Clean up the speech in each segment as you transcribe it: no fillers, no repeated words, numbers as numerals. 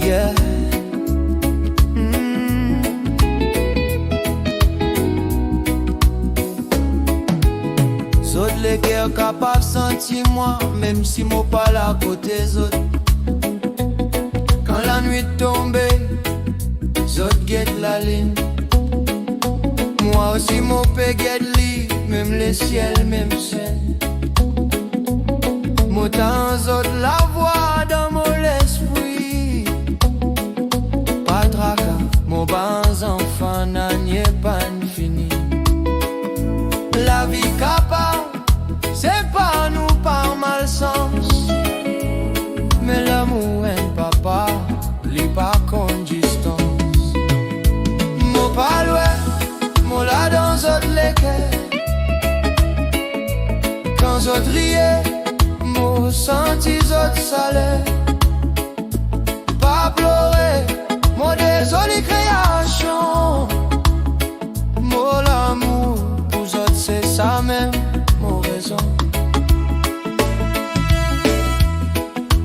Yeah. Zot le cœur capable sentir moi, même si moi pas là côté zot. Quand la nuit tombe, zot guette la ligne. Moi aussi mon père guette li, même le ciel, même ciel. Moi dans zot la voix dans mon esprit. Pas tracas, mon bas enfant n'a pas fini. La vie capable, c'est pas nous par malsens. Mais l'amour est papa, li pas con distance. Mon pas loin, mon là dans autres lesquels. Quand j'autres riais, mon senti autres salaire. Pas pleurer, mon désolé création. Mon l'amour, pour autres c'est ça même, mon raison.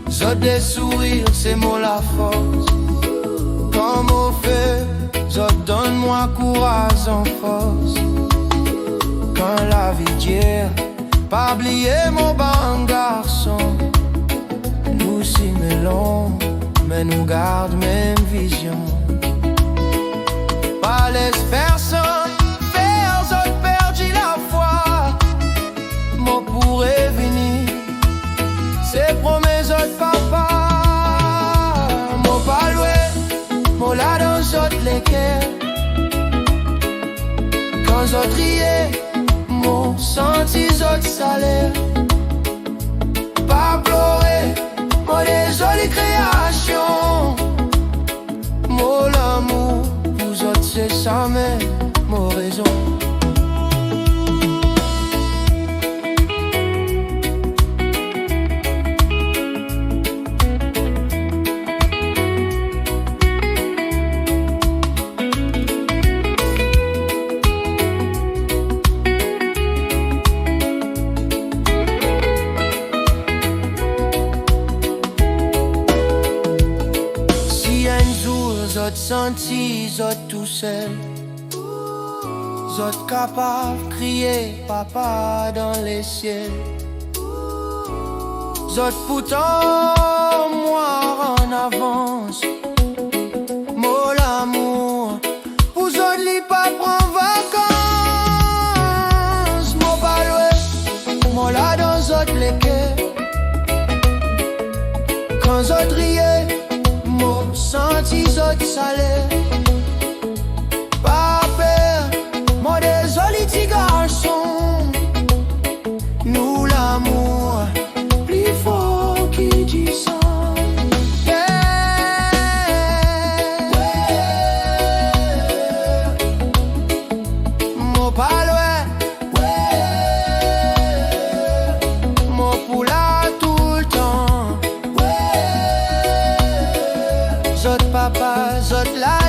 Zot des sourires, c'est mon la force. Comme au feu, zot donne-moi courage en force. Quand la vie tire, pas oublier mon bon garçon. Nous si mêlons, mais nous garde même vision. Pas laisse personne faire, zot perdu la foi. Moi pourrais venir, c'est promets zot papa. Moi pas loin, moi là dans zot lesquels. Quand zot riais, moi senti zot salaire. Pas pleurer, moi désolé création. Moi l'amour, vous autres c'est ça mais mon raison. Zot senti, zot tout seul. Zot capable crier papa dans les ciels. Zot pourtant moi en avance. Mon l'amour, pour zot li pas prend vacances. Mon pas loin, mon là dans zot lesquels. Quand zot riait, mon senti zot salaire. Pas peur, mon désolé petit garçon. Nous l'amour, plus fort qui dit ça. Yeah. Mon pas loin, mon pour là tout le temps. Zot papa, zot la